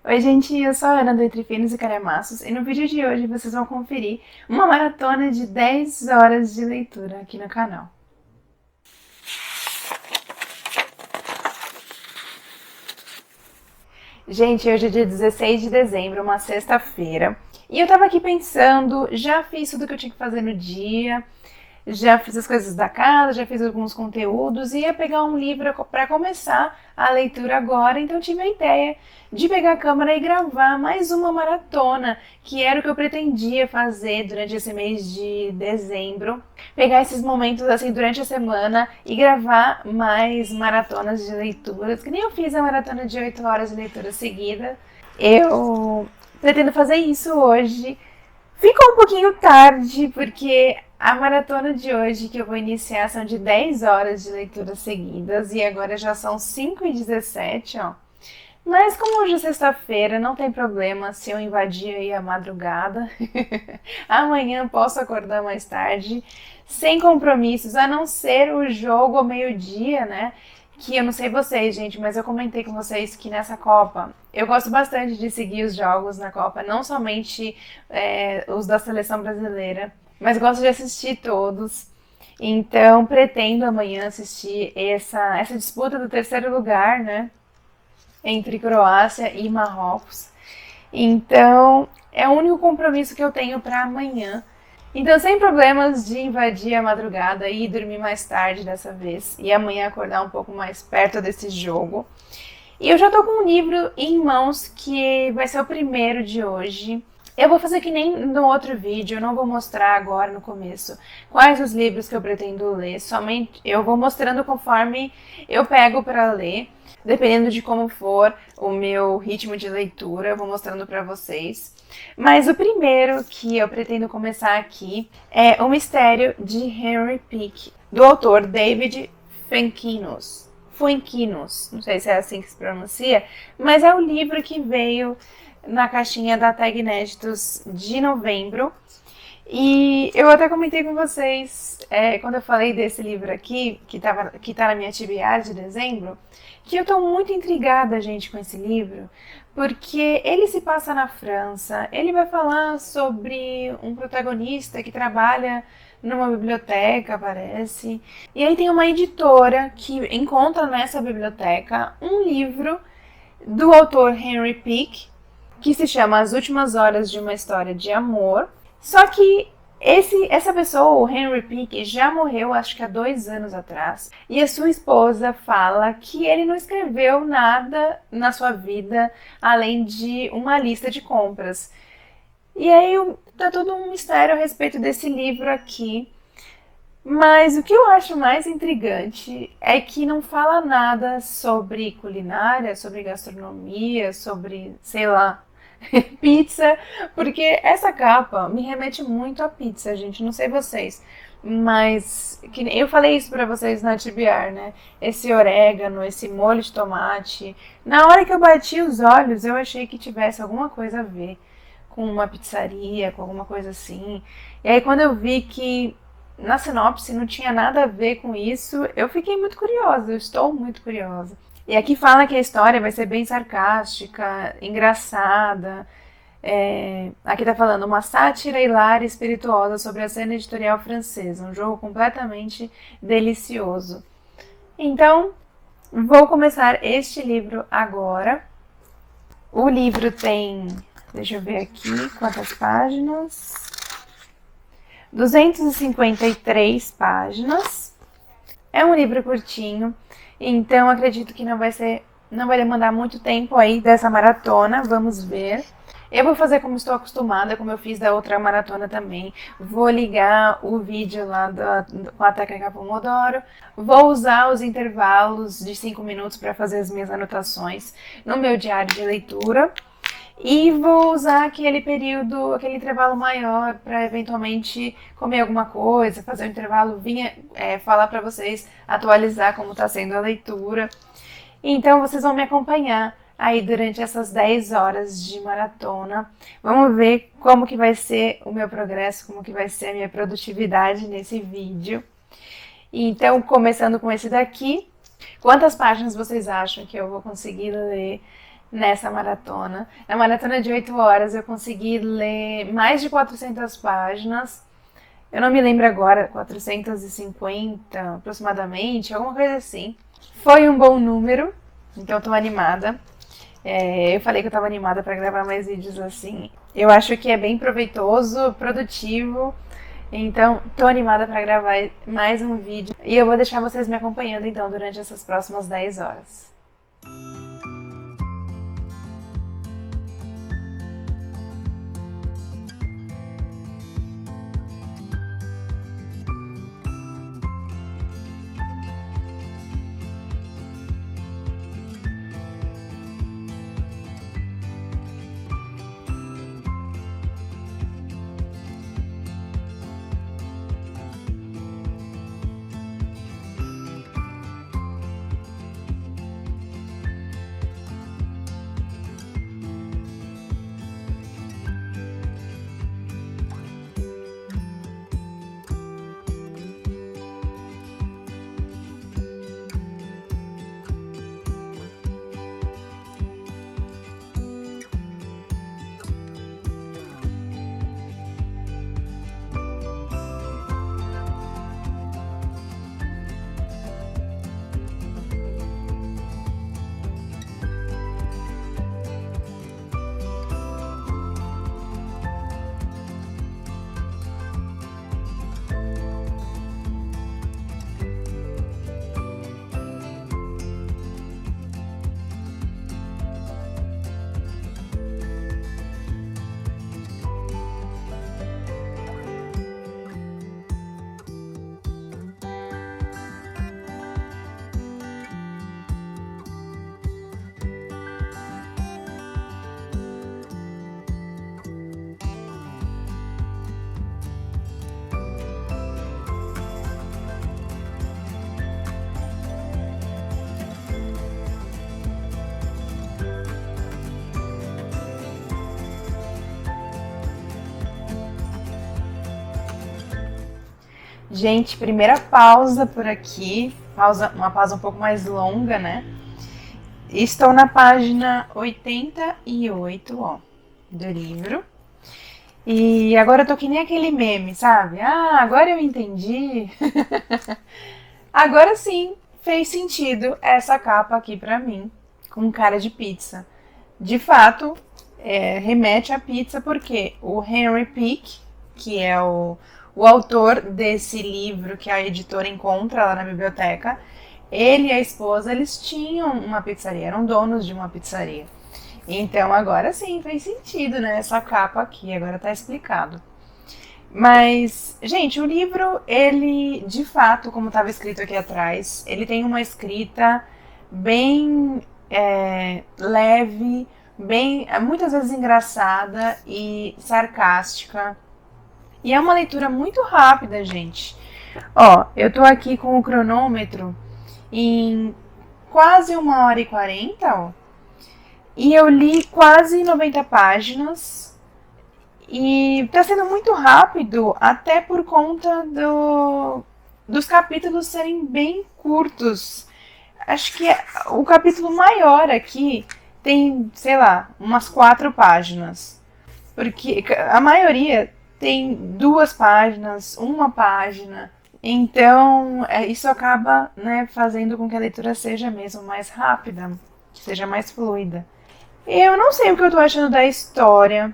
Oi, gente, eu sou a Ana do Entre Finos e Calhamaços e no vídeo de hoje vocês vão conferir uma maratona de 10 horas de leitura aqui no canal. Gente, hoje é dia 16 de dezembro, uma sexta-feira, e eu tava aqui pensando, já fiz tudo que eu tinha que fazer no dia, já fiz as coisas da casa, já fiz alguns conteúdos, ia pegar um livro para começar a leitura agora, então tive a ideia de pegar a câmera e gravar mais uma maratona, que era o que eu pretendia fazer durante esse mês de dezembro. Pegar esses momentos assim durante a semana e gravar mais maratonas de leituras, que nem eu fiz a maratona de 8 horas de leitura seguida. Eu pretendo fazer isso hoje. Ficou um pouquinho tarde, porque a maratona de hoje que eu vou iniciar são de 10 horas de leitura seguidas e agora já são 5h17, ó. Mas como hoje é sexta-feira, não tem problema se eu invadir aí a madrugada. Amanhã posso acordar mais tarde, sem compromissos, a não ser o jogo ao meio-dia, né? Que eu não sei vocês, gente, mas eu comentei com vocês que nessa Copa eu gosto bastante de seguir os jogos na Copa, não somente os da seleção brasileira, mas gosto de assistir todos. Então, pretendo amanhã assistir essa disputa do terceiro lugar, né? Entre Croácia e Marrocos. Então, é o único compromisso que eu tenho para amanhã. Então, sem problemas de invadir a madrugada e dormir mais tarde dessa vez. E amanhã acordar um pouco mais perto desse jogo. E eu já tô com um livro em mãos que vai ser o primeiro de hoje. Eu vou fazer que nem no outro vídeo, eu não vou mostrar agora no começo quais os livros que eu pretendo ler, somente eu vou mostrando conforme eu pego para ler, dependendo de como for o meu ritmo de leitura, eu vou mostrando para vocês. Mas o primeiro que eu pretendo começar aqui é O Mistério de Henry Peake, do autor David Fuenquinos. Não sei se é assim que se pronuncia, mas é o livro que veio na caixinha da Tag Inéditos de novembro. E eu até comentei com vocês, quando eu falei desse livro aqui, que tá na minha TBR de dezembro, que eu tô muito intrigada, gente, com esse livro, porque ele se passa na França, ele vai falar sobre um protagonista que trabalha numa biblioteca, parece, e aí tem uma editora que encontra nessa biblioteca um livro do autor Henry Peake, que se chama As Últimas Horas de uma História de Amor. Só que essa pessoa, o Henry Peake, já morreu acho que há 2 anos atrás. E a sua esposa fala que ele não escreveu nada na sua vida além de uma lista de compras. E aí tá todo um mistério a respeito desse livro aqui. Mas o que eu acho mais intrigante é que não fala nada sobre culinária, sobre gastronomia, sobre, sei lá, pizza, porque essa capa me remete muito à pizza, gente. Não sei vocês, mas eu falei isso pra vocês na TBR, né? Esse orégano, esse molho de tomate. Na hora que eu bati os olhos, eu achei que tivesse alguma coisa a ver com uma pizzaria, com alguma coisa assim. E aí quando eu vi que na sinopse não tinha nada a ver com isso, eu fiquei muito curiosa, eu estou muito curiosa. E aqui fala que a história vai ser bem sarcástica, engraçada. Aqui tá falando uma sátira hilária e espirituosa sobre a cena editorial francesa, um jogo completamente delicioso. Então, vou começar este livro agora. O livro tem, deixa eu ver aqui quantas páginas. 253 páginas. É um livro curtinho, então acredito que não vai demandar muito tempo aí dessa maratona. Vamos ver. Eu vou fazer como estou acostumada, como eu fiz da outra maratona também. Vou ligar o vídeo lá com a técnica Pomodoro. Vou usar os intervalos de 5 minutos para fazer as minhas anotações no meu diário de leitura. E vou usar aquele período, aquele intervalo maior para eventualmente comer alguma coisa, fazer um intervalo, falar para vocês, atualizar como está sendo a leitura. Então vocês vão me acompanhar aí durante essas 10 horas de maratona. Vamos ver como que vai ser o meu progresso, como que vai ser a minha produtividade nesse vídeo. Então, começando com esse daqui, quantas páginas vocês acham que eu vou conseguir ler nessa maratona. Na maratona de 8 horas eu consegui ler mais de 400 páginas. Eu não me lembro agora, 450 aproximadamente, alguma coisa assim. Foi um bom número, então eu tô animada. Eu falei que eu tava animada para gravar mais vídeos assim. Eu acho que é bem proveitoso, produtivo. Então, tô animada para gravar mais um vídeo. E eu vou deixar vocês me acompanhando então durante essas próximas 10 horas. Gente, primeira pausa por aqui, uma pausa um pouco mais longa, né? Estou na página 88, ó, do livro. E agora eu tô que nem aquele meme, sabe? Ah, agora eu entendi. Agora sim, fez sentido essa capa aqui pra mim, com cara de pizza. De fato, remete à pizza porque o Henry Pick, que é o autor desse livro que a editora encontra lá na biblioteca, ele e a esposa, eles tinham uma pizzaria, eram donos de uma pizzaria. Então agora sim fez sentido, né? Essa capa aqui, agora tá explicado. Mas, gente, o livro, ele, de fato, como estava escrito aqui atrás, ele tem uma escrita bem leve, bem, muitas vezes engraçada e sarcástica. E é uma leitura muito rápida, gente. Ó, eu tô aqui com o cronômetro em quase 1h40, ó. E eu li quase 90 páginas. E tá sendo muito rápido, até por conta dos capítulos serem bem curtos. Acho que o capítulo maior aqui tem, sei lá, umas 4 páginas. Porque a maioria tem 2 páginas, 1 página. Então, isso acaba, né, fazendo com que a leitura seja mesmo mais rápida, que seja mais fluida. Eu não sei o que eu tô achando da história.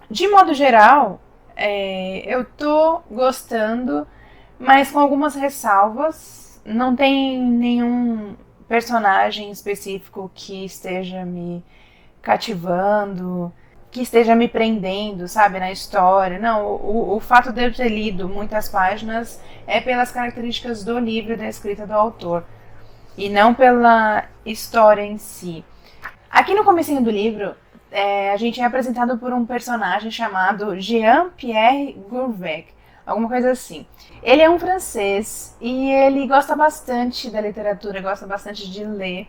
De modo geral, eu tô gostando, mas com algumas ressalvas. Não tem nenhum personagem específico que esteja me cativando, que esteja me prendendo, sabe, na história. Não, o fato de eu ter lido muitas páginas é pelas características do livro e da escrita do autor, e não pela história em si. Aqui no comecinho do livro, a gente é apresentado por um personagem chamado Jean-Pierre Gourvec, alguma coisa assim. Ele é um francês e ele gosta bastante da literatura, gosta bastante de ler.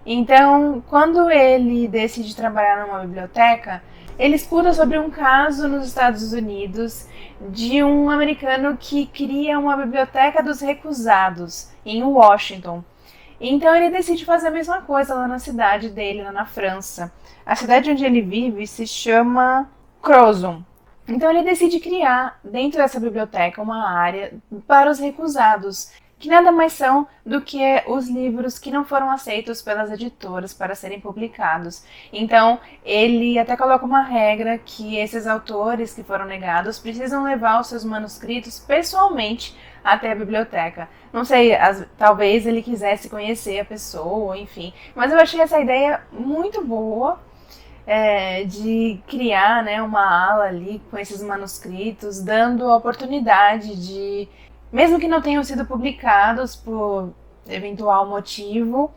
Então, quando ele decide trabalhar numa biblioteca, ele escuta sobre um caso nos Estados Unidos de um americano que cria uma biblioteca dos recusados em Washington. Então ele decide fazer a mesma coisa lá na cidade dele, lá na França. A cidade onde ele vive se chama Crozon. Então ele decide criar dentro dessa biblioteca uma área para os recusados, que nada mais são do que os livros que não foram aceitos pelas editoras para serem publicados. Então, ele até coloca uma regra que esses autores que foram negados precisam levar os seus manuscritos pessoalmente até a biblioteca. Não sei, talvez ele quisesse conhecer a pessoa, enfim. Mas eu achei essa ideia muito boa, de criar, né, uma ala ali com esses manuscritos, dando a oportunidade de, mesmo que não tenham sido publicados por eventual motivo,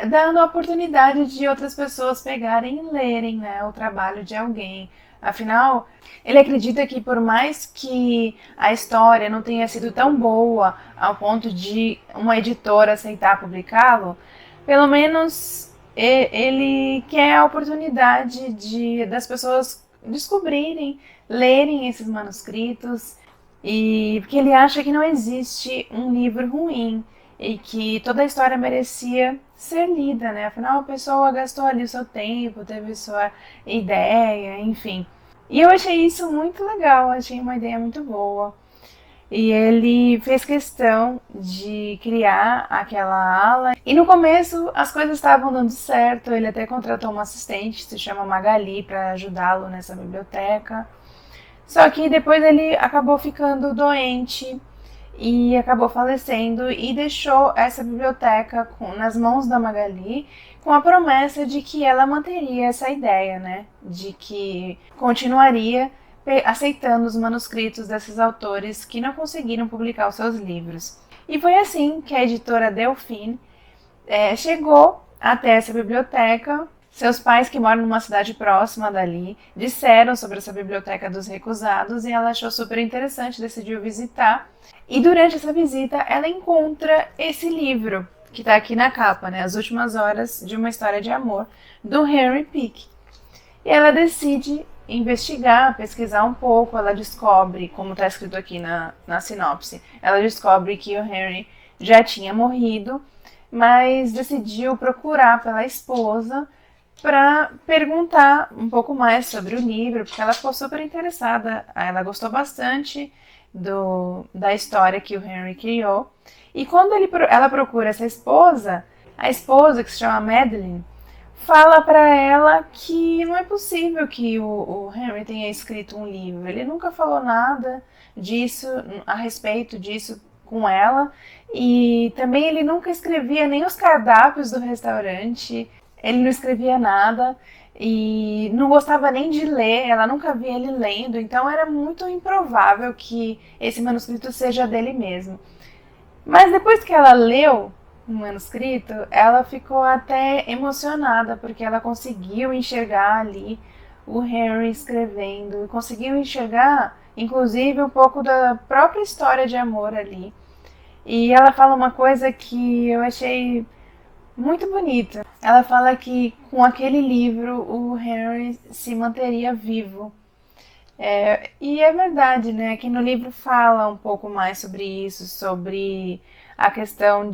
dando a oportunidade de outras pessoas pegarem e lerem, né, o trabalho de alguém. Afinal, ele acredita que por mais que a história não tenha sido tão boa ao ponto de uma editora aceitar publicá-lo, pelo menos ele quer a oportunidade das pessoas descobrirem, lerem esses manuscritos, e porque ele acha que não existe um livro ruim e que toda a história merecia ser lida, né? Afinal, a pessoa gastou ali o seu tempo, teve sua ideia, enfim. E eu achei isso muito legal, achei uma ideia muito boa. E ele fez questão de criar aquela ala. E no começo as coisas estavam dando certo, ele até contratou uma assistente, se chama Magali, para ajudá-lo nessa biblioteca. Só que depois ele acabou ficando doente e acabou falecendo e deixou essa biblioteca nas mãos da Magali, com a promessa de que ela manteria essa ideia, né? De que continuaria aceitando os manuscritos desses autores que não conseguiram publicar os seus livros. E foi assim que a editora Delphine chegou até essa biblioteca. Seus pais, que moram numa cidade próxima dali, disseram sobre essa biblioteca dos recusados e ela achou super interessante, decidiu visitar. E durante essa visita ela encontra esse livro, que está aqui na capa, né? As Últimas Horas de uma História de Amor, do Henry Peake. E ela decide investigar, pesquisar um pouco. Ela descobre, como está escrito aqui na sinopse, ela descobre que o Henry já tinha morrido, mas decidiu procurar pela esposa para perguntar um pouco mais sobre o livro, porque ela ficou super interessada, ela gostou bastante da história que o Henry criou. E quando ela procura essa esposa, a esposa, que se chama Madeline, fala para ela que não é possível que o Henry tenha escrito um livro. Ele nunca falou nada disso, a respeito disso com ela, e também ele nunca escrevia nem os cardápios do restaurante, ele não escrevia nada e não gostava nem de ler, ela nunca via ele lendo, então era muito improvável que esse manuscrito seja dele mesmo. Mas depois que ela leu o manuscrito, ela ficou até emocionada, porque ela conseguiu enxergar ali o Henry escrevendo, conseguiu enxergar, inclusive, um pouco da própria história de amor ali. E ela fala uma coisa que eu achei muito bonita. Ela fala que com aquele livro o Henry se manteria vivo. E é verdade, né? Que no livro fala um pouco mais sobre isso, sobre a questão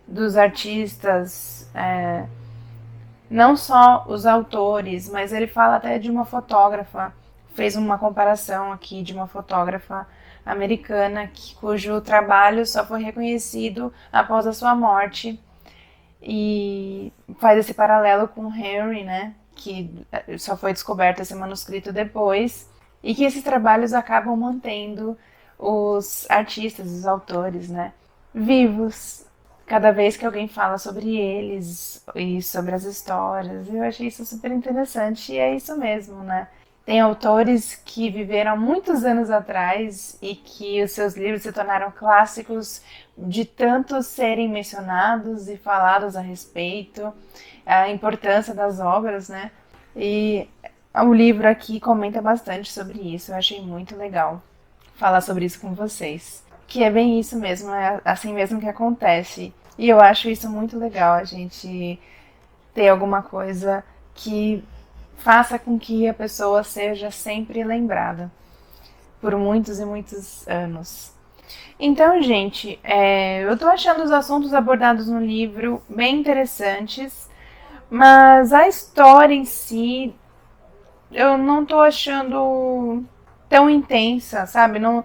dos artistas, não só os autores, mas ele fala até de uma fotógrafa, fez uma comparação aqui de uma fotógrafa americana cujo trabalho só foi reconhecido após a sua morte, e faz esse paralelo com Henry, né? Que só foi descoberto esse manuscrito depois, e que esses trabalhos acabam mantendo os artistas, os autores, né, vivos, cada vez que alguém fala sobre eles e sobre as histórias. Eu achei isso super interessante, e é isso mesmo, né? Tem autores que viveram há muitos anos atrás e que os seus livros se tornaram clássicos de tanto serem mencionados e falados a respeito, a importância das obras, né? E o livro aqui comenta bastante sobre isso. Eu achei muito legal falar sobre isso com vocês. Que é bem isso mesmo, é assim mesmo que acontece. E eu acho isso muito legal, a gente ter alguma coisa que faça com que a pessoa seja sempre lembrada por muitos e muitos anos. Então, gente, eu tô achando os assuntos abordados no livro bem interessantes, mas a história em si eu não tô achando tão intensa, sabe? Não,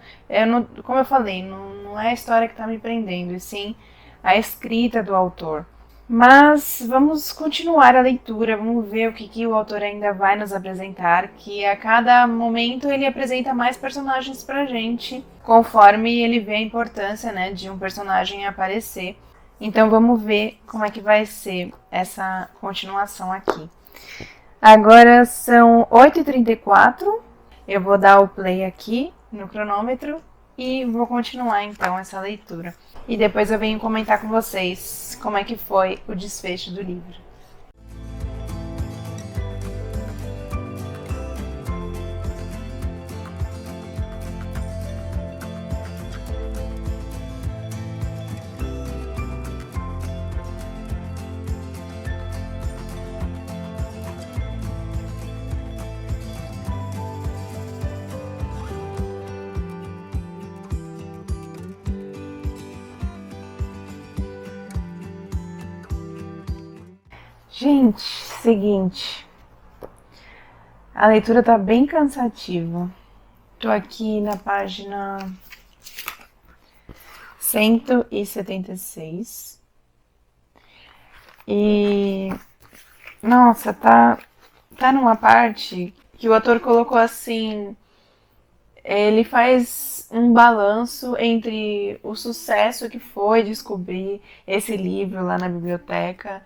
como eu falei, não é a história que tá me prendendo, e sim a escrita do autor. Mas vamos continuar a leitura, vamos ver o que o autor ainda vai nos apresentar, que a cada momento ele apresenta mais personagens pra gente, conforme ele vê a importância, né, de um personagem aparecer. Então vamos ver como é que vai ser essa continuação aqui. Agora são 8h34, eu vou dar o play aqui no cronômetro e vou continuar então essa leitura. E depois eu venho comentar com vocês como é que foi o desfecho do livro. Gente, seguinte, a leitura tá bem cansativa. Tô aqui na página 176 e nossa, tá numa parte que o autor colocou assim, ele faz um balanço entre o sucesso que foi descobrir esse livro lá na biblioteca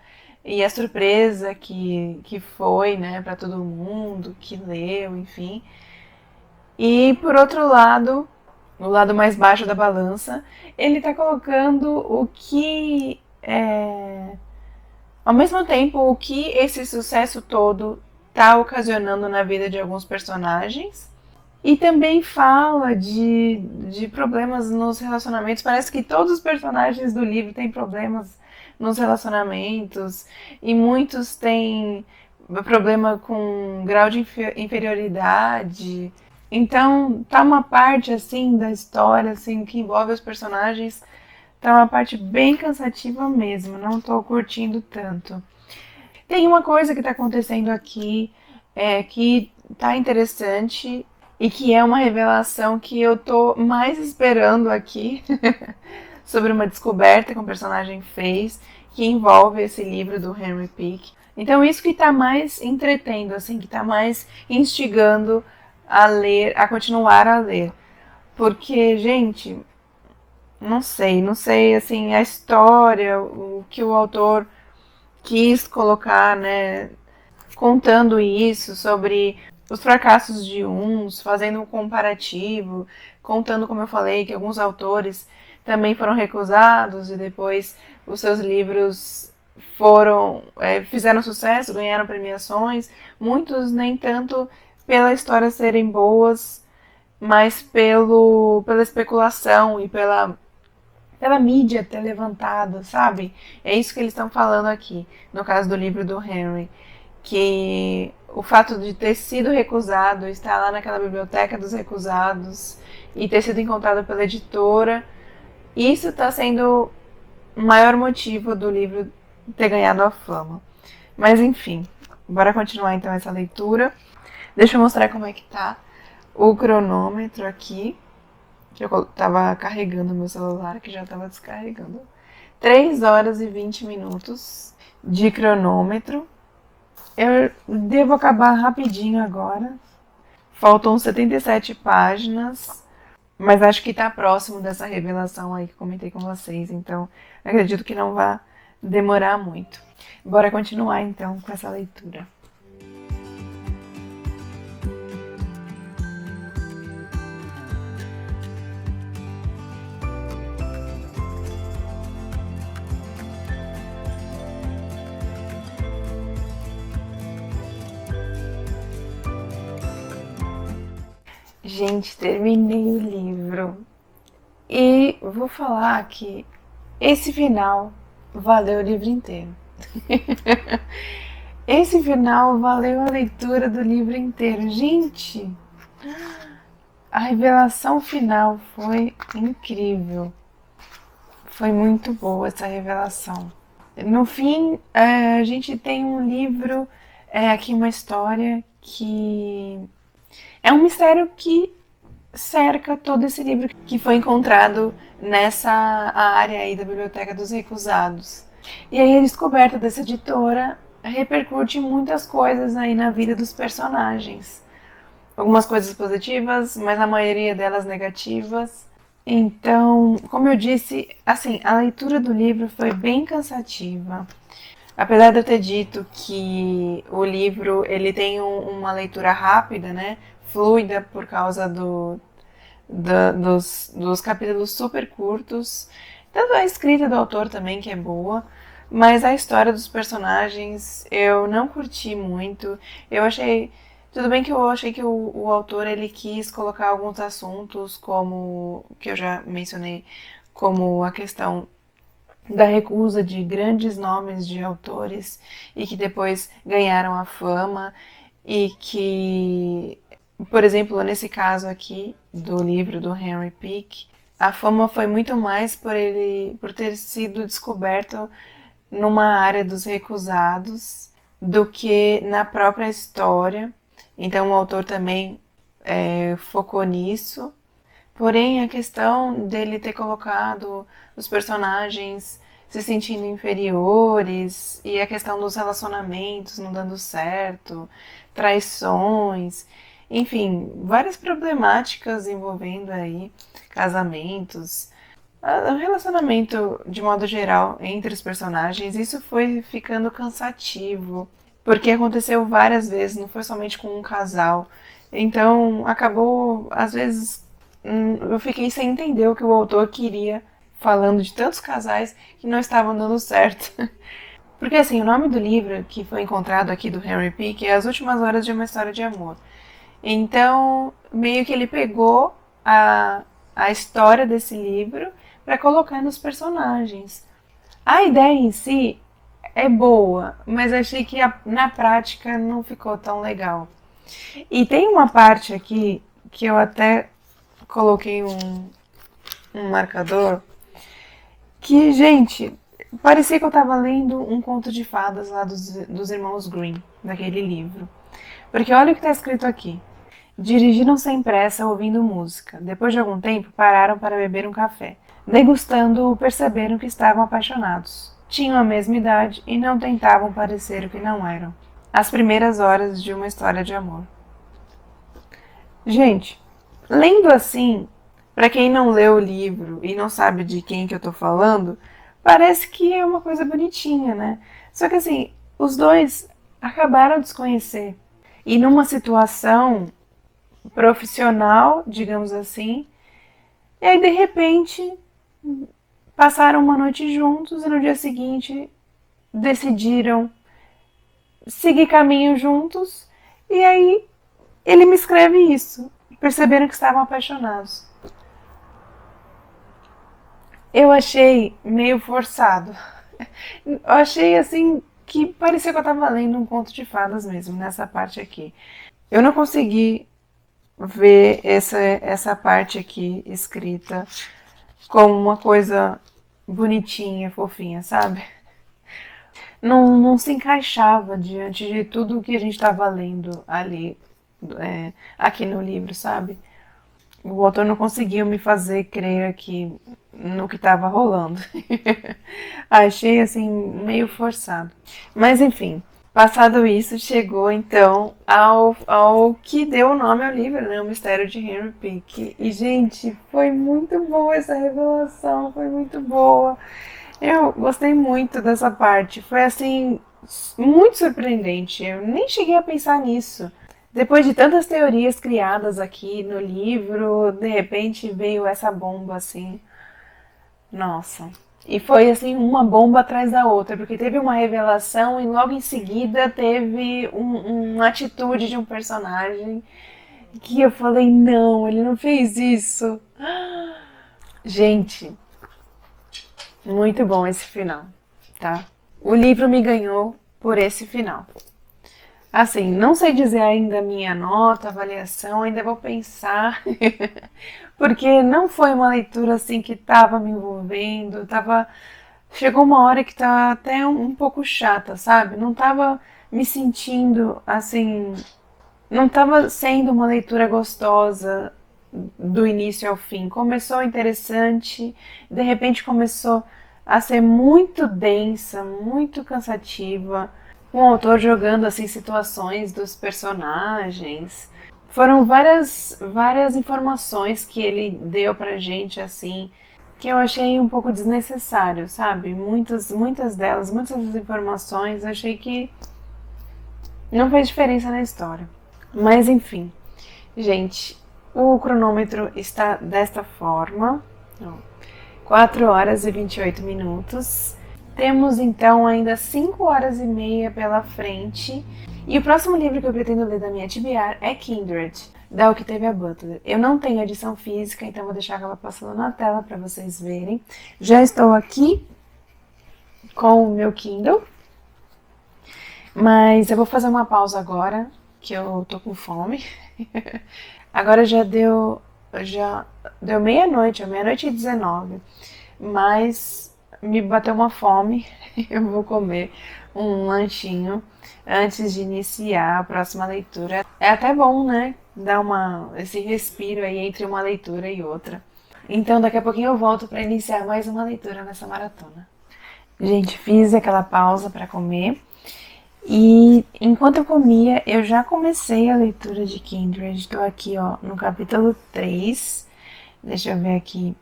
e a surpresa que foi, né, para todo mundo que leu, enfim. E por outro lado, o lado mais baixo da balança, ele está colocando o que ao mesmo tempo o que esse sucesso todo está ocasionando na vida de alguns personagens. E também fala de problemas nos relacionamentos. Parece que todos os personagens do livro têm problemas nos relacionamentos e muitos têm problema com grau de inferioridade. Então, tá uma parte assim da história assim que envolve os personagens, tá uma parte bem cansativa mesmo, não tô curtindo tanto. Tem uma coisa que tá acontecendo aqui que tá interessante e que é uma revelação que eu tô mais esperando aqui sobre uma descoberta que um personagem fez que envolve esse livro do Henry Pick. Então isso que tá mais entretendo, assim, que tá mais instigando a ler, a continuar a ler. Porque, gente, não sei, assim, a história, o que o autor quis colocar, né, contando isso sobre os fracassos de uns, fazendo um comparativo, contando, como eu falei, que alguns autores também foram recusados e depois os seus livros fizeram sucesso, ganharam premiações, muitos nem tanto pela história serem boas, mas pela especulação e pela mídia ter levantado, sabe? É isso que eles estão falando aqui, no caso do livro do Henry, que o fato de ter sido recusado, estar lá naquela biblioteca dos recusados e ter sido encontrado pela editora, isso está sendo o maior motivo do livro ter ganhado a fama. Mas enfim, bora continuar então essa leitura. Deixa eu mostrar como é que tá o cronômetro aqui. Eu tava carregando meu celular, que já tava descarregando. 3 horas e 20 minutos de cronômetro. Eu devo acabar rapidinho agora. Faltam 77 páginas, mas acho que tá próximo dessa revelação aí que comentei com vocês, então acredito que não vai demorar muito. Bora continuar então com essa leitura. Gente, terminei o livro e vou falar que esse final valeu o livro inteiro. Esse final valeu a leitura do livro inteiro. Gente, A revelação final foi incrível. Foi muito boa essa revelação. No fim, a gente tem um livro, aqui uma história que é um mistério que cerca todo esse livro que foi encontrado nessa área aí da Biblioteca dos Recusados. E aí a descoberta dessa editora repercute em muitas coisas aí na vida dos personagens. Algumas coisas positivas, mas a maioria delas negativas. Então, como eu disse, assim, a leitura do livro foi bem cansativa. Apesar de eu ter dito que o livro ele tem uma leitura rápida, né, fluida por causa dos capítulos super curtos, tanto a escrita do autor também que é boa, mas a história dos personagens eu não curti muito. Eu achei tudo bem que eu achei que o autor ele quis colocar alguns assuntos como que eu já mencionei, como a questão da recusa de grandes nomes de autores e que depois ganharam a fama e que, por exemplo, nesse caso aqui do livro do Henry Peake, a fama foi muito mais por ter sido descoberto numa área dos recusados do que na própria história. Então o autor também focou nisso. Porém, a questão dele ter colocado os personagens se sentindo inferiores e a questão dos relacionamentos não dando certo, traições, enfim, várias problemáticas envolvendo aí casamentos, o relacionamento de modo geral entre os personagens, isso foi ficando cansativo, porque aconteceu várias vezes, não foi somente com um casal. Então, acabou, às vezes, eu fiquei sem entender o que o autor queria, falando de tantos casais que não estavam dando certo. Porque, assim, o nome do livro que foi encontrado aqui do Henry Peake é As Últimas Horas de uma História de Amor. Então, meio que ele pegou a história desse livro para colocar nos personagens. A ideia em si é boa, mas achei que na prática não ficou tão legal. E tem uma parte aqui que eu até coloquei um marcador que, gente, parecia que eu estava lendo um conto de fadas lá dos irmãos Grimm, daquele livro. Porque olha o que está escrito aqui. Dirigiram sem pressa ouvindo música. Depois de algum tempo, pararam para beber um café. Degustando-o, perceberam que estavam apaixonados. Tinham a mesma idade e não tentavam parecer o que não eram. As primeiras horas de uma história de amor. Gente, lendo assim, para quem não leu o livro e não sabe de quem que eu tô falando, parece que é uma coisa bonitinha, né? Só que assim, os dois acabaram de se conhecer. E numa situação profissional, digamos assim, e aí de repente passaram uma noite juntos e no dia seguinte decidiram seguir caminho juntos e aí ele me escreve isso. Perceberam que estavam apaixonados. Eu achei meio forçado. Eu achei assim que parecia que eu estava lendo um conto de fadas mesmo, nessa parte aqui. Eu não consegui ver essa parte aqui escrita como uma coisa bonitinha, fofinha, sabe? Não se encaixava diante de tudo que a gente estava lendo ali, aqui no livro, sabe? O autor não conseguiu me fazer crer aqui no que estava rolando. Achei assim meio forçado. Mas enfim, passado isso, chegou então ao que deu o nome ao livro, né? O Mistério de Henry Peake. E gente, foi muito boa essa revelação, foi muito boa. Eu gostei muito dessa parte. Foi assim muito surpreendente. Eu nem cheguei a pensar nisso. Depois de tantas teorias criadas aqui no livro, de repente veio essa bomba assim. Nossa. E foi assim uma bomba atrás da outra, porque teve uma revelação e logo em seguida teve uma atitude de um personagem que eu falei, não, ele não fez isso. Gente, muito bom esse final, tá? O livro me ganhou por esse final. Assim, não sei dizer ainda a minha nota, avaliação, ainda vou pensar, porque não foi uma leitura assim que estava me envolvendo, chegou uma hora que tá até um pouco chata, sabe? Não tava me sentindo assim, não tava sendo uma leitura gostosa do início ao fim. Começou interessante, de repente começou a ser muito densa, muito cansativa, com o autor jogando assim situações dos personagens. Foram várias informações que ele deu pra gente assim, que eu achei um pouco desnecessário, sabe? Muitas delas, muitas das informações, achei que não fez diferença na história. Mas enfim, gente, o cronômetro está desta forma, 4 horas e 28 minutos. Temos então ainda 5 horas e meia pela frente. E o próximo livro que eu pretendo ler da minha TBR é Kindred, da Octavia Butler. Eu não tenho edição física, então vou deixar ela passando na tela para vocês verem. Já estou aqui com o meu Kindle, mas eu vou fazer uma pausa agora, que eu tô com fome. Agora já deu meia-noite, é meia-noite e 19, mas me bateu uma fome, eu vou comer um lanchinho antes de iniciar a próxima leitura. É até bom, né? Dar esse respiro aí entre uma leitura e outra. Então daqui a pouquinho eu volto para iniciar mais uma leitura nessa maratona. Gente, fiz aquela pausa para comer. E enquanto eu comia, eu já comecei a leitura de Kindred. Estou aqui, ó, no capítulo 3. Deixa eu ver aqui.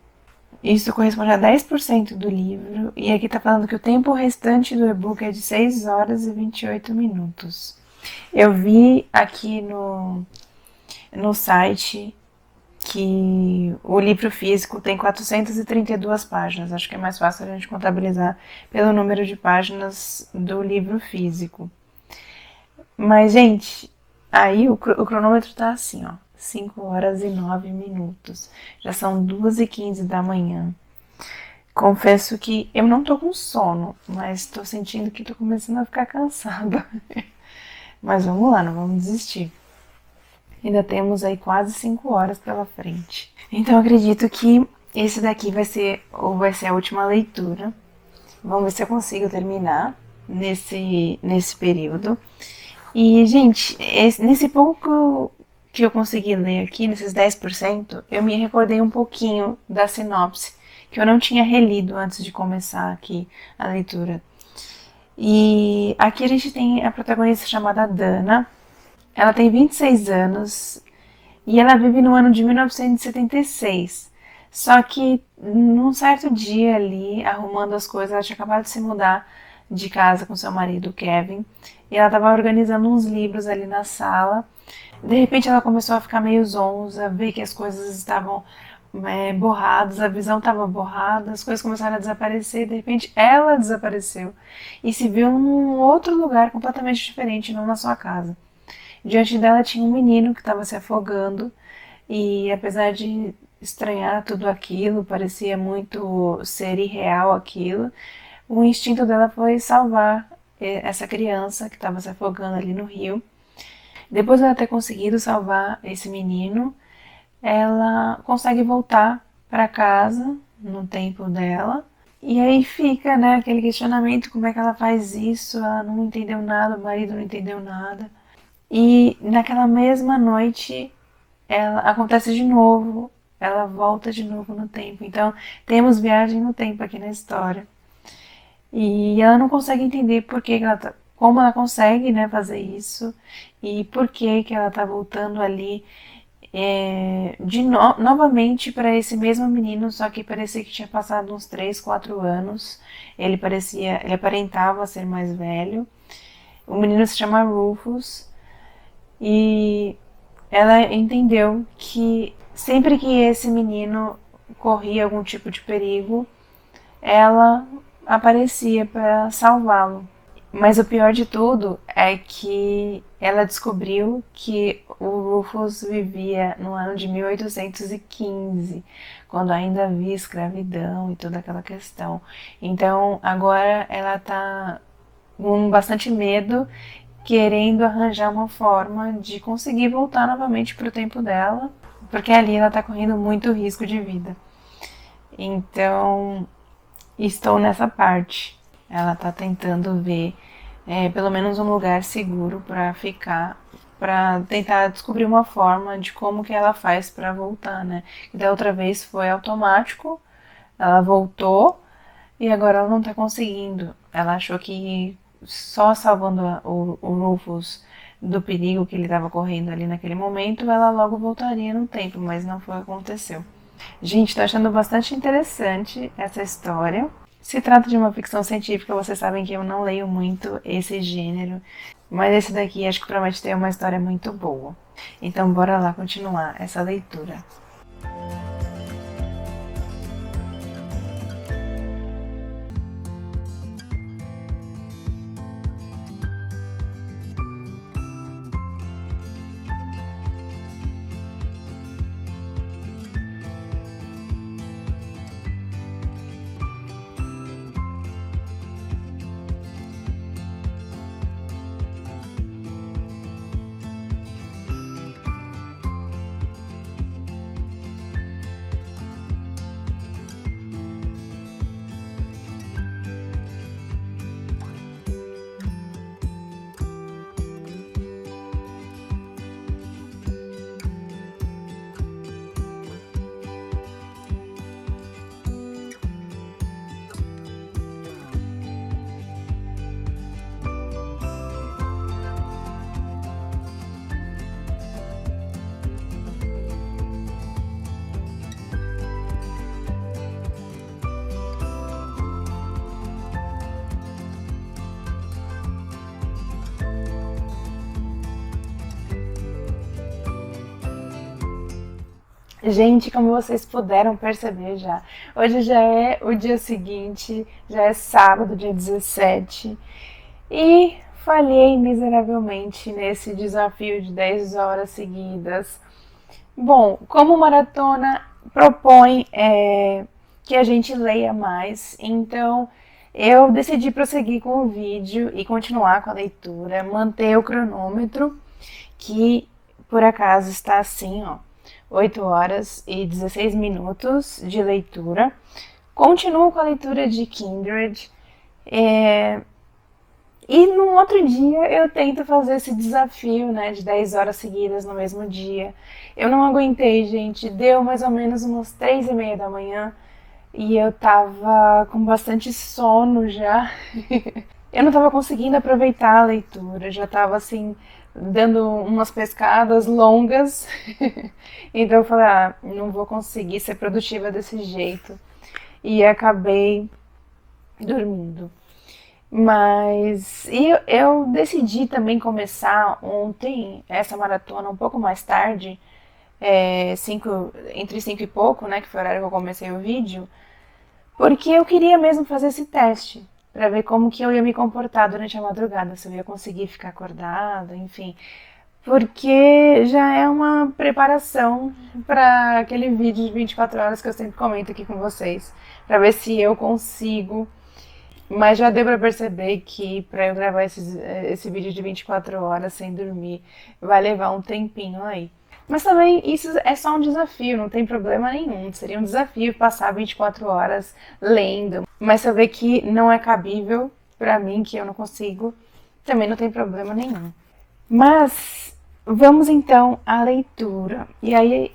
Isso corresponde a 10% do livro. E aqui tá falando que o tempo restante do e-book é de 6 horas e 28 minutos. Eu vi aqui no site que o livro físico tem 432 páginas. Acho que é mais fácil a gente contabilizar pelo número de páginas do livro físico. Mas, gente, aí o cronômetro tá assim, ó. 5 horas e 9 minutos. Já são 2h15 da manhã. Confesso que eu não tô com sono, mas tô sentindo que tô começando a ficar cansada. Mas vamos lá, não vamos desistir. Ainda temos aí quase 5 horas pela frente. Então acredito que esse daqui vai ser a última leitura. Vamos ver se eu consigo terminar nesse período. E, gente, nesse pouco que eu consegui ler aqui, nesses 10%, eu me recordei um pouquinho da sinopse, que eu não tinha relido antes de começar aqui a leitura. E aqui a gente tem a protagonista chamada Dana. Ela tem 26 anos e ela vive no ano de 1976. Só que num certo dia ali, arrumando as coisas, ela tinha acabado de se mudar de casa com seu marido, Kevin, e ela estava organizando uns livros ali na sala. De repente ela começou a ficar meio zonza, ver que as coisas estavam borradas, a visão estava borrada, as coisas começaram a desaparecer, de repente ela desapareceu e se viu num outro lugar completamente diferente, não na sua casa. Diante dela tinha um menino que estava se afogando e apesar de estranhar tudo aquilo, parecia muito ser irreal aquilo, o instinto dela foi salvar essa criança que estava se afogando ali no rio. Depois de ela ter conseguido salvar esse menino, ela consegue voltar para casa no tempo dela. E aí fica, né, aquele questionamento, como é que ela faz isso? Ela não entendeu nada, o marido não entendeu nada. E naquela mesma noite, ela acontece de novo, ela volta de novo no tempo. Então, temos viagem no tempo aqui na história. E ela não consegue entender por que ela como ela consegue, né, fazer isso e por que ela tá voltando ali novamente para esse mesmo menino, só que parecia que tinha passado uns 3, 4 anos. Ele aparentava ser mais velho. O menino se chama Rufus. E ela entendeu que sempre que esse menino corria algum tipo de perigo, ela aparecia para salvá-lo. Mas o pior de tudo é que ela descobriu que o Rufus vivia no ano de 1815, quando ainda havia escravidão e toda aquela questão. Então agora ela tá com bastante medo querendo arranjar uma forma de conseguir voltar novamente para o tempo dela, porque ali ela está correndo muito risco de vida. Então, estou nessa parte. Ela está tentando ver pelo menos um lugar seguro para ficar, para tentar descobrir uma forma de como que ela faz para voltar, né? E da outra vez foi automático, ela voltou e agora ela não tá conseguindo. Ela achou que só salvando o Rufus do perigo que ele estava correndo ali naquele momento, ela logo voltaria no tempo, mas não foi o que aconteceu. Gente, tô achando bastante interessante essa história. Se trata de uma ficção científica, vocês sabem que eu não leio muito esse gênero, mas esse daqui acho que promete ter uma história muito boa. Então bora lá continuar essa leitura. Gente, como vocês puderam perceber já, hoje já é o dia seguinte, já é sábado, dia 17, e falhei miseravelmente nesse desafio de 10 horas seguidas. Bom, como maratona propõe que a gente leia mais, então eu decidi prosseguir com o vídeo e continuar com a leitura, manter o cronômetro, que por acaso está assim, ó. 8 horas e 16 minutos de leitura. Continuo com a leitura de Kindred. E no outro dia eu tento fazer esse desafio, né, de 10 horas seguidas no mesmo dia. Eu não aguentei, gente. Deu mais ou menos umas 3:30 da manhã e eu tava com bastante sono já. Eu não tava conseguindo aproveitar a leitura, já tava assim, dando umas pescadas longas. Então eu falei, não vou conseguir ser produtiva desse jeito. E acabei dormindo. Mas eu decidi também começar ontem essa maratona um pouco mais tarde, entre 5 e pouco, né, que foi o horário que eu comecei o vídeo, porque eu queria mesmo fazer esse teste, para ver como que eu ia me comportar durante a madrugada, se eu ia conseguir ficar acordada, enfim. Porque já é uma preparação para aquele vídeo de 24 horas que eu sempre comento aqui com vocês, para ver se eu consigo. Mas já deu para perceber que para eu gravar esse vídeo de 24 horas sem dormir vai levar um tempinho aí. Mas também isso é só um desafio, não tem problema nenhum. Seria um desafio passar 24 horas lendo. Mas se eu ver que não é cabível para mim, que eu não consigo, também não tem problema nenhum. Mas vamos então à leitura. E aí,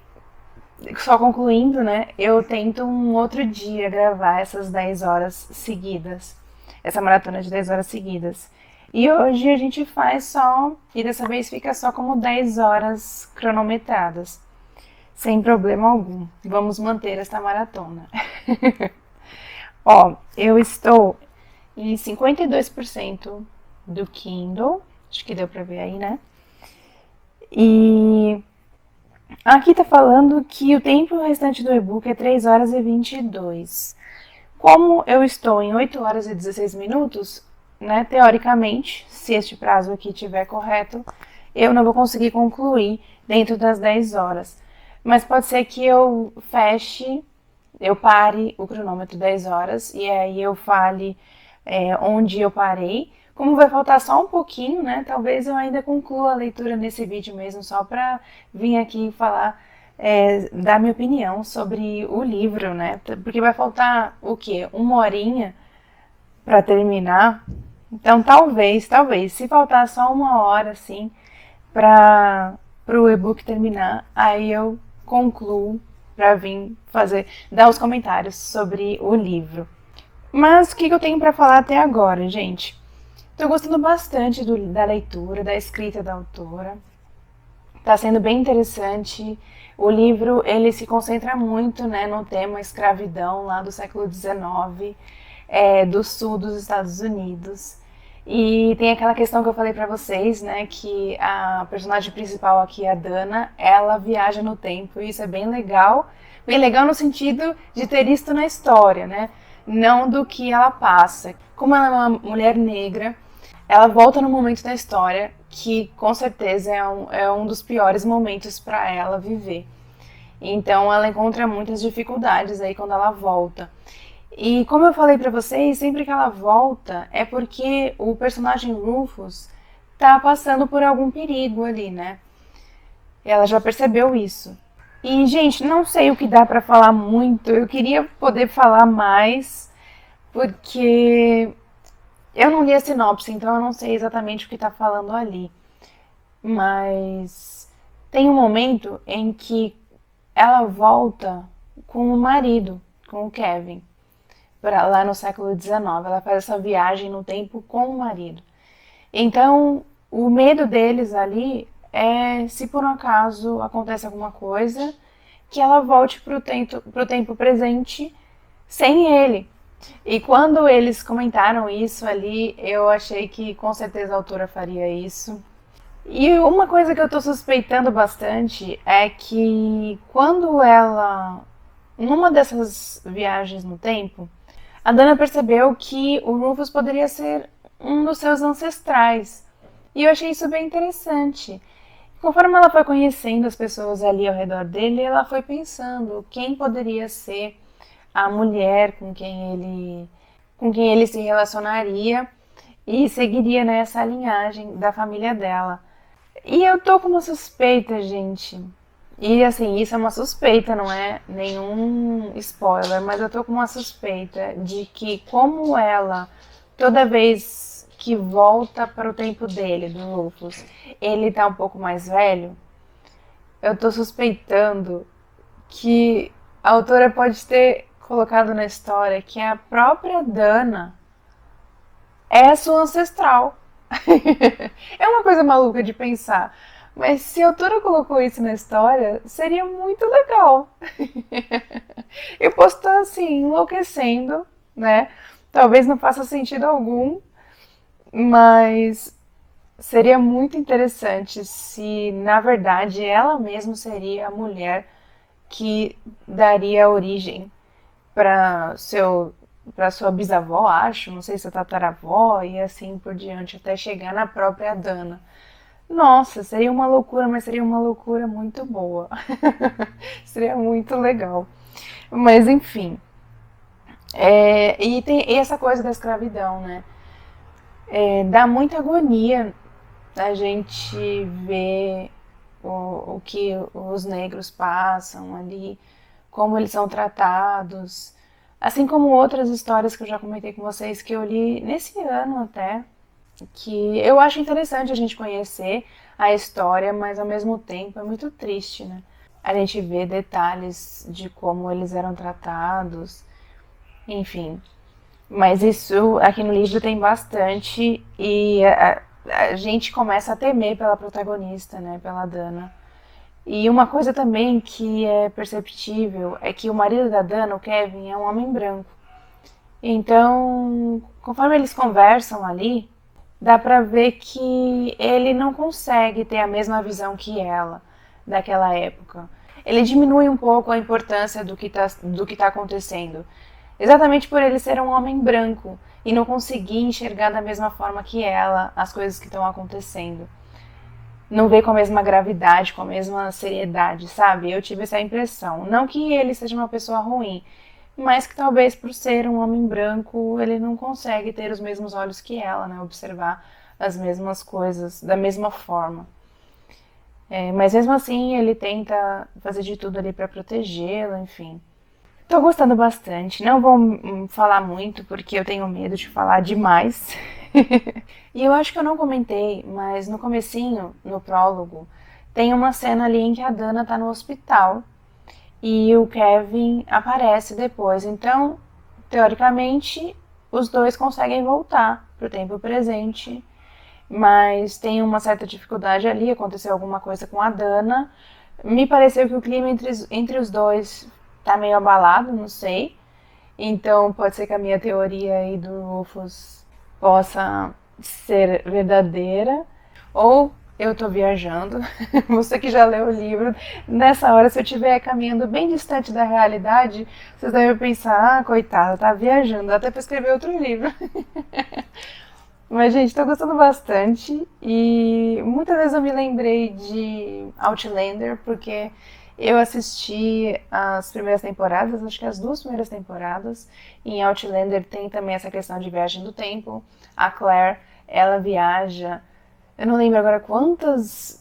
só concluindo, né? Eu tento um outro dia gravar essas 10 horas seguidas. Essa maratona de 10 horas seguidas. E hoje a gente faz só, e dessa vez fica só como 10 horas cronometradas. Sem problema algum. Vamos manter esta maratona. Ó, eu estou em 52% do Kindle. Acho que deu pra ver aí, né? E aqui tá falando que o tempo restante do e-book é 3 horas e 22. Como eu estou em 8 horas e 16 minutos, né, teoricamente, se este prazo aqui estiver correto, eu não vou conseguir concluir dentro das 10 horas. Mas pode ser que eu feche, eu pare o cronômetro 10 horas e aí eu fale onde eu parei, como vai faltar só um pouquinho, né? Talvez eu ainda conclua a leitura nesse vídeo mesmo, só para vir aqui falar, dar minha opinião sobre o livro, né? Porque vai faltar o quê? Uma horinha para terminar. Então talvez, se faltar só uma hora, assim, para o e-book terminar, aí eu concluo para vir dar os comentários sobre o livro. Mas o que eu tenho para falar até agora, gente? Estou gostando bastante da leitura, da escrita da autora. Está sendo bem interessante. O livro, ele se concentra muito, né, no tema escravidão lá do século XIX, do sul dos Estados Unidos. E tem aquela questão que eu falei pra vocês, né, que a personagem principal aqui, a Dana, ela viaja no tempo, e isso é bem legal no sentido de ter isso na história, né, não do que ela passa. Como ela é uma mulher negra, ela volta no momento da história que com certeza é um dos piores momentos para ela viver. Então ela encontra muitas dificuldades aí quando ela volta. E como eu falei pra vocês, sempre que ela volta é porque o personagem Rufus tá passando por algum perigo ali, né? Ela já percebeu isso. E, gente, não sei o que dá pra falar muito. Eu queria poder falar mais, porque eu não li a sinopse, então eu não sei exatamente o que tá falando ali. Mas tem um momento em que ela volta com o marido, com o Kevin, lá no século XIX. Ela faz essa viagem no tempo com o marido. Então, o medo deles ali é, se por um acaso acontece alguma coisa, que ela volte pro tempo presente sem ele. E quando eles comentaram isso ali, eu achei que com certeza a autora faria isso. E uma coisa que eu tô suspeitando bastante é que quando ela, numa dessas viagens no tempo, a Dana percebeu que o Rufus poderia ser um dos seus ancestrais. E eu achei isso bem interessante. Conforme ela foi conhecendo as pessoas ali ao redor dele, ela foi pensando quem poderia ser a mulher com quem ele se relacionaria e seguiria nessa linhagem da família dela. E eu tô com uma suspeita, gente. E assim, isso é uma suspeita, não é nenhum spoiler, mas eu tô com uma suspeita de que como ela, toda vez que volta para o tempo dele, do Rufus, ele tá um pouco mais velho, eu tô suspeitando que a autora pode ter colocado na história que a própria Dana é sua ancestral. É uma coisa maluca de pensar, mas se a autora colocou isso na história, seria muito legal. Eu posso estar assim, enlouquecendo, né? Talvez não faça sentido algum, mas seria muito interessante se, na verdade, ela mesma seria a mulher que daria origem para sua bisavó, acho, não sei se é tataravó, e assim por diante, até chegar na própria Dana. Nossa, seria uma loucura, mas seria uma loucura muito boa. Seria muito legal. Mas enfim. E tem essa coisa da escravidão, né? Dá muita agonia a gente ver o que os negros passam ali, como eles são tratados, assim como outras histórias que eu já comentei com vocês, que eu li nesse ano até, que eu acho interessante a gente conhecer a história, mas ao mesmo tempo é muito triste, né? A gente vê detalhes de como eles eram tratados, enfim. Mas isso aqui no livro tem bastante e a gente começa a temer pela protagonista, né? Pela Dana. E uma coisa também que é perceptível é que o marido da Dana, o Kevin, é um homem branco. Então, conforme eles conversam ali, dá pra ver que ele não consegue ter a mesma visão que ela daquela época. Ele diminui um pouco a importância do que tá acontecendo. Exatamente por ele ser um homem branco e não conseguir enxergar da mesma forma que ela as coisas que estão acontecendo. Não vê com a mesma gravidade, com a mesma seriedade, sabe? Eu tive essa impressão. Não que ele seja uma pessoa ruim, mas que talvez por ser um homem branco, ele não consegue ter os mesmos olhos que ela, né? Observar as mesmas coisas da mesma forma. Mas mesmo assim, ele tenta fazer de tudo ali para protegê-la, enfim. Tô gostando bastante. Não vou falar muito porque eu tenho medo de falar demais. E eu acho que eu não comentei, mas no comecinho, no prólogo, tem uma cena ali em que a Dana tá no hospital e o Kevin aparece depois. Então, teoricamente, os dois conseguem voltar pro tempo presente, mas tem uma certa dificuldade ali, aconteceu alguma coisa com a Dana. Me pareceu que o clima entre os dois tá meio abalado, não sei. Então pode ser que a minha teoria aí do Rufus possa ser verdadeira, ou eu tô viajando. Você que já leu o livro, nessa hora, se eu estiver caminhando bem distante da realidade, vocês devem pensar, coitada, tá viajando, até pra escrever outro livro. Mas, gente, tô gostando bastante e muitas vezes eu me lembrei de Outlander, porque eu assisti as primeiras temporadas, acho que as 2 primeiras temporadas. Em Outlander tem também essa questão de viagem do tempo. A Claire, ela viaja, eu não lembro agora quantos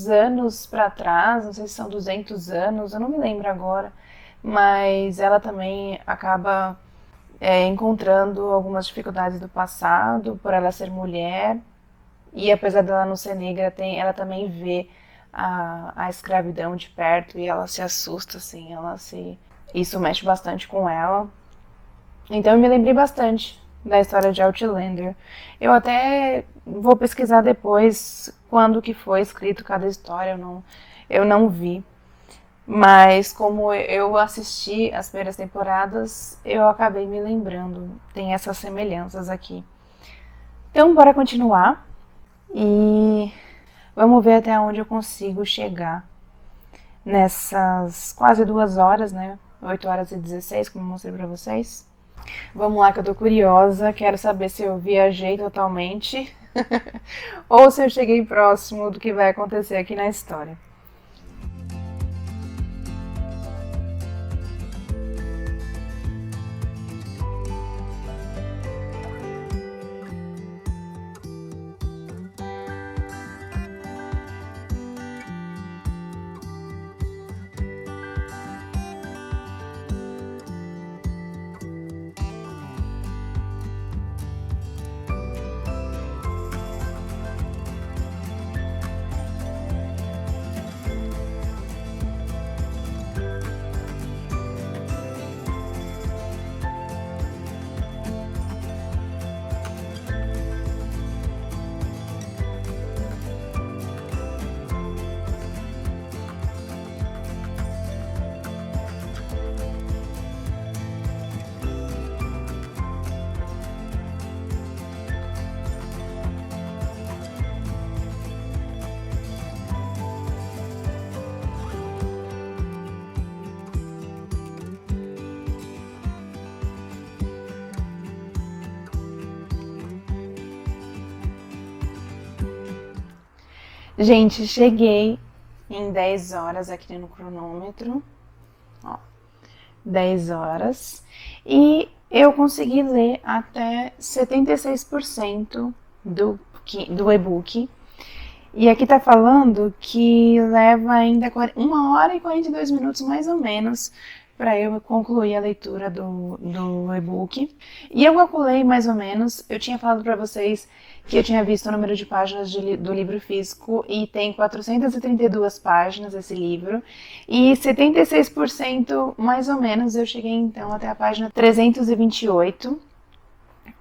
anos pra trás, não sei se são 200 anos, eu não me lembro agora, mas ela também acaba encontrando algumas dificuldades do passado, por ela ser mulher, e apesar dela não ser negra, ela também vê a escravidão de perto e ela se assusta, assim, isso mexe bastante com ela. Então eu me lembrei bastante da história de Outlander. Eu até vou pesquisar depois quando que foi escrito cada história, eu não vi. Mas como eu assisti as primeiras temporadas, eu acabei me lembrando. Tem essas semelhanças aqui. Então, bora continuar. E vamos ver até onde eu consigo chegar nessas quase 2 horas, né? 8h16, como eu mostrei pra vocês. Vamos lá que eu tô curiosa. Quero saber se eu viajei totalmente ou se eu cheguei próximo do que vai acontecer aqui na história. Gente, cheguei em 10 horas aqui no cronômetro, ó, 10 horas, e eu consegui ler até 76% do e-book. E aqui tá falando que leva ainda 1h e 42 minutos mais ou menos para eu concluir a leitura do e-book. E eu calculei mais ou menos, eu tinha falado para vocês que eu tinha visto o número de páginas do livro físico e tem 432 páginas esse livro. E 76% mais ou menos eu cheguei então até a página 328.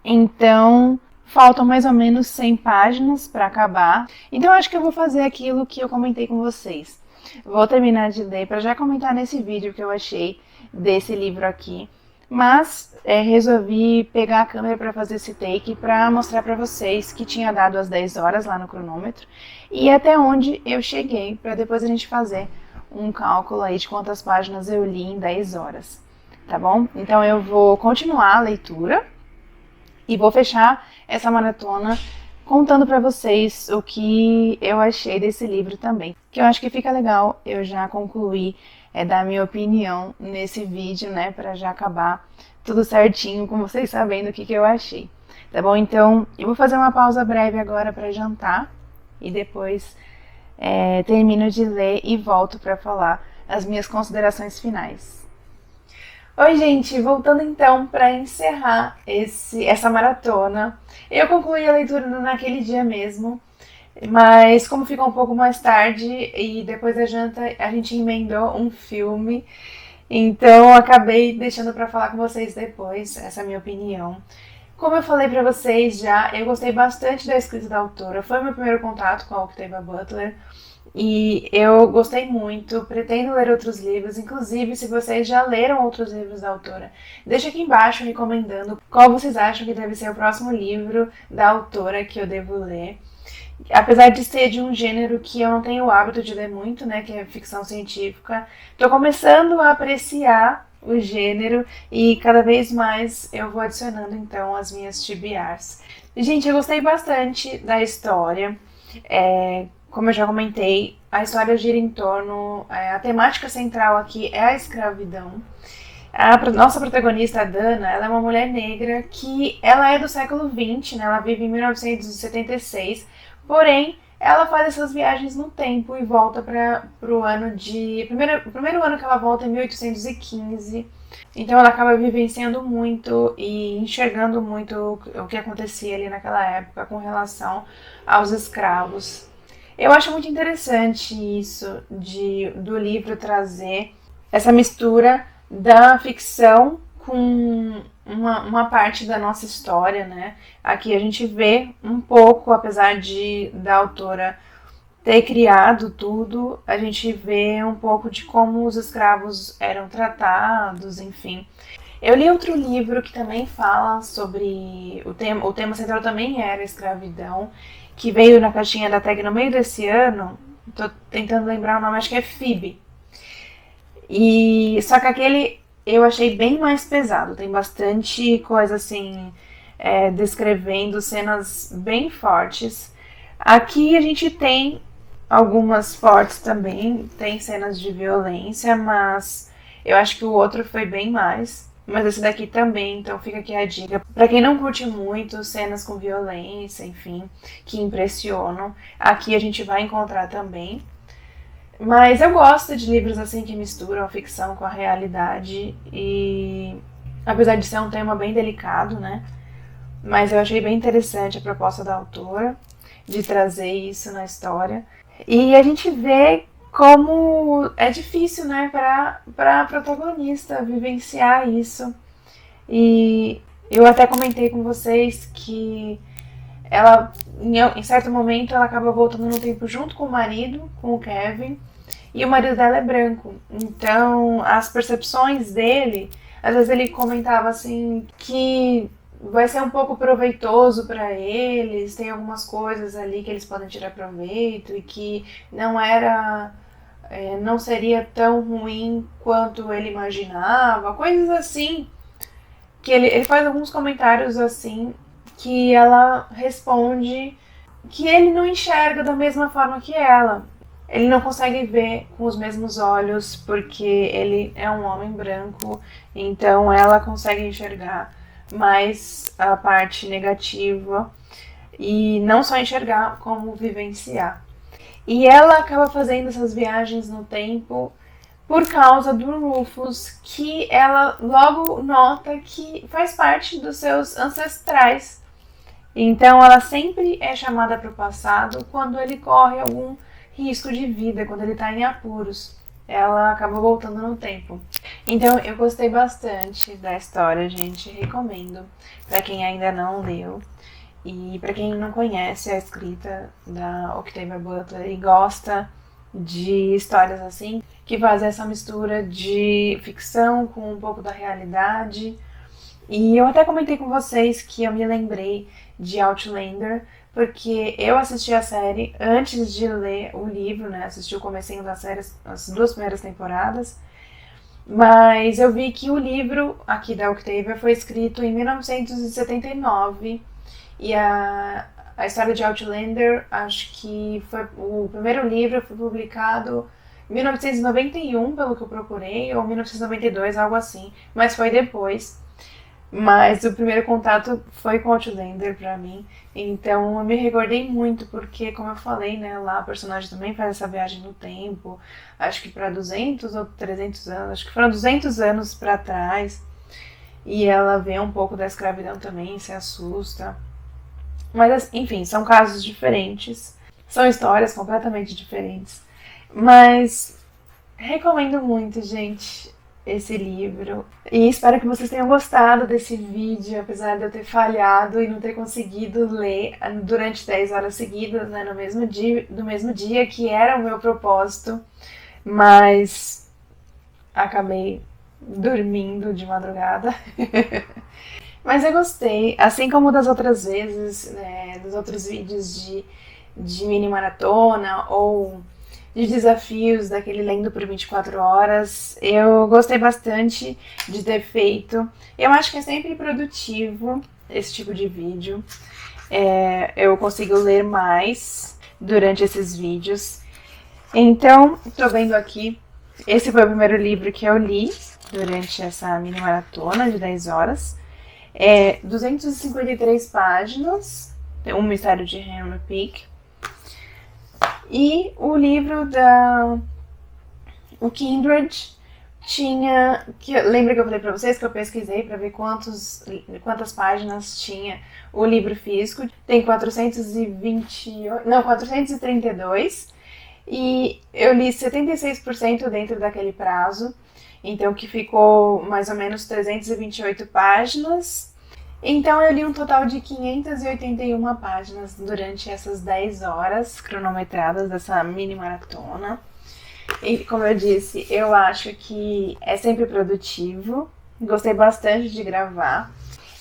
Então faltam mais ou menos 100 páginas para acabar. Então eu acho que eu vou fazer aquilo que eu comentei com vocês. Vou terminar de ler para já comentar nesse vídeo que eu achei desse livro aqui. Mas resolvi pegar a câmera para fazer esse take para mostrar para vocês que tinha dado as 10 horas lá no cronômetro e até onde eu cheguei, para depois a gente fazer um cálculo aí de quantas páginas eu li em 10 horas, tá bom? Então eu vou continuar a leitura e vou fechar essa maratona contando para vocês o que eu achei desse livro também. Que eu acho que fica legal eu já concluir, dar minha opinião nesse vídeo, né, para já acabar tudo certinho com vocês sabendo o que eu achei. Tá bom? Então, eu vou fazer uma pausa breve agora para jantar e depois termino de ler e volto para falar as minhas considerações finais. Oi, gente! Voltando então para encerrar essa maratona. Eu concluí a leitura naquele dia mesmo, mas como ficou um pouco mais tarde e depois da janta a gente emendou um filme, então eu acabei deixando para falar com vocês depois, essa é a minha opinião. Como eu falei pra vocês já, eu gostei bastante da escrita da autora. Foi o meu primeiro contato com a Octavia Butler e eu gostei muito. Pretendo ler outros livros, inclusive se vocês já leram outros livros da autora, deixa aqui embaixo recomendando qual vocês acham que deve ser o próximo livro da autora que eu devo ler. Apesar de ser de um gênero que eu não tenho o hábito de ler muito, né, que é ficção científica, tô começando a apreciar o gênero e cada vez mais eu vou adicionando então as minhas TBRs. Gente, eu gostei bastante da história. Como eu já comentei, a história gira em torno, a temática central aqui é a escravidão. A nossa protagonista, a Dana, ela é uma mulher negra que ela é do século XX, né? Ela vive em 1976, porém ela faz essas viagens no tempo e volta para o ano de... O primeiro ano que ela volta é 1815, então ela acaba vivenciando muito e enxergando muito o que acontecia ali naquela época com relação aos escravos. Eu acho muito interessante isso do livro trazer essa mistura da ficção com uma parte da nossa história, né? Aqui a gente vê um pouco, apesar da autora ter criado tudo, a gente vê um pouco de como os escravos eram tratados, enfim. Eu li outro livro que também fala sobre o tema central também era a escravidão, que veio na caixinha da tag no meio desse ano. Tô tentando lembrar o nome, acho que é Phoebe. E só que aquele eu achei bem mais pesado, tem bastante coisa assim, descrevendo cenas bem fortes. Aqui a gente tem algumas fortes também, tem cenas de violência, mas eu acho que o outro foi bem mais. Mas esse daqui também, então fica aqui a dica. Pra quem não curte muito cenas com violência, enfim, que impressionam, aqui a gente vai encontrar também. Mas eu gosto de livros assim que misturam a ficção com a realidade e apesar de ser um tema bem delicado, né? Mas eu achei bem interessante a proposta da autora de trazer isso na história. E a gente vê como é difícil, né, para a protagonista vivenciar isso. E eu até comentei com vocês que ela, em certo momento, ela acaba voltando no tempo junto com o marido, com o Kevin, e o marido dela é branco. Então, as percepções dele, às vezes ele comentava assim que vai ser um pouco proveitoso para eles, tem algumas coisas ali que eles podem tirar proveito e que não seria tão ruim quanto ele imaginava, coisas assim, que ele faz alguns comentários assim, que ela responde que ele não enxerga da mesma forma que ela. Ele não consegue ver com os mesmos olhos porque ele é um homem branco, então ela consegue enxergar mais a parte negativa e não só enxergar, como vivenciar. E ela acaba fazendo essas viagens no tempo por causa do Rufus, que ela logo nota que faz parte dos seus ancestrais. Então ela sempre é chamada para o passado quando ele corre algum risco de vida, quando ele está em apuros. Ela acaba voltando no tempo. Então eu gostei bastante da história, gente. Recomendo para quem ainda não leu. E para quem não conhece a escrita da Octavia Butler e gosta de histórias assim, que fazem essa mistura de ficção com um pouco da realidade. E eu até comentei com vocês que eu me lembrei de Outlander, porque eu assisti a série antes de ler o livro, né? Assisti o comecinho da série, as 2 primeiras temporadas. Mas eu vi que o livro aqui da Octavia foi escrito em 1979 e A história de Outlander, acho que foi o primeiro livro foi publicado em 1991, pelo que eu procurei, ou 1992, algo assim, mas foi depois. Mas o primeiro contato foi com Outlander pra mim, então eu me recordei muito, porque, como eu falei, né, lá a personagem também faz essa viagem no tempo, acho que para 200 ou 300 anos, acho que foram 200 anos para trás, e ela vê um pouco da escravidão também, se assusta. Mas, enfim, são casos diferentes, são histórias completamente diferentes, mas recomendo muito, gente, esse livro. E espero que vocês tenham gostado desse vídeo, apesar de eu ter falhado e não ter conseguido ler durante 10 horas seguidas, né, no mesmo dia, que era o meu propósito, mas acabei dormindo de madrugada. Mas eu gostei, assim como das outras vezes, né, dos outros vídeos de mini maratona ou de desafios daquele Lendo por 24 horas. Eu gostei bastante de ter feito. Eu acho que é sempre produtivo esse tipo de vídeo. Eu consigo ler mais durante esses vídeos. Então, tô vendo aqui, esse foi o primeiro livro que eu li durante essa mini maratona de 10 horas. 253 páginas, Um Mistério de Henry Pick. E o livro o Kindred tinha, lembra que eu falei pra vocês que eu pesquisei pra ver quantas páginas tinha o livro físico? Tem 432 e eu li 76% dentro daquele prazo, então que ficou mais ou menos 328 páginas. Então eu li um total de 581 páginas durante essas 10 horas cronometradas dessa mini maratona. E como eu disse, eu acho que é sempre produtivo. Gostei bastante de gravar.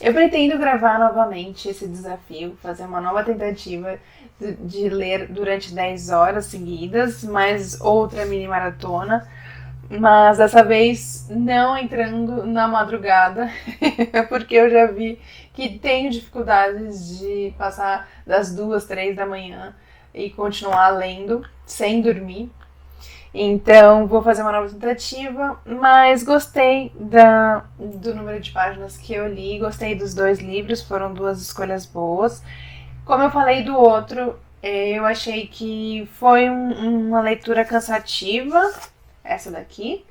Eu pretendo gravar novamente esse desafio, fazer uma nova tentativa de ler durante 10 horas seguidas, mais outra mini maratona. Mas dessa vez não entrando na madrugada, porque eu já vi que tenho dificuldades de passar das 2, 3 da manhã e continuar lendo sem dormir. Então vou fazer uma nova tentativa, mas gostei do número de páginas que eu li, gostei dos 2 livros, foram 2 escolhas boas. Como eu falei do outro, eu achei que foi uma leitura cansativa, essa daqui,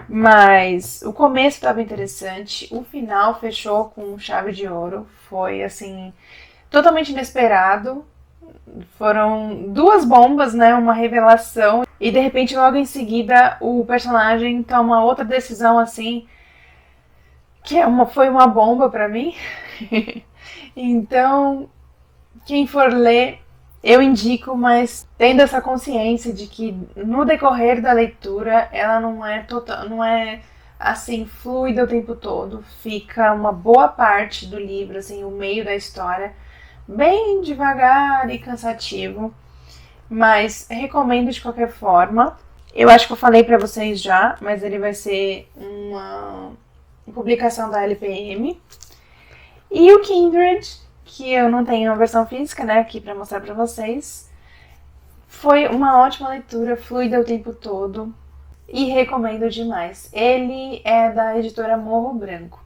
mas o começo estava interessante, o final fechou com chave de ouro, foi assim, totalmente inesperado, foram 2 bombas, né, uma revelação, e de repente logo em seguida o personagem toma outra decisão assim, que foi uma bomba pra mim. Então, quem for ler, eu indico, mas tendo essa consciência de que no decorrer da leitura ela não é assim fluida o tempo todo, fica uma boa parte do livro, assim, o meio da história bem devagar e cansativo, mas recomendo de qualquer forma. Eu acho que eu falei pra vocês já, mas ele vai ser uma publicação da LPM. E o Kindred, que eu não tenho a versão física, né, aqui pra mostrar pra vocês, foi uma ótima leitura, fluida o tempo todo e recomendo demais. Ele é da editora Morro Branco.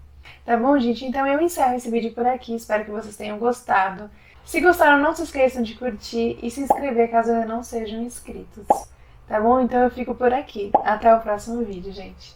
Tá bom, gente? Então eu encerro esse vídeo por aqui, espero que vocês tenham gostado. Se gostaram, não se esqueçam de curtir e se inscrever caso ainda não sejam inscritos. Tá bom? Então eu fico por aqui. Até o próximo vídeo, gente.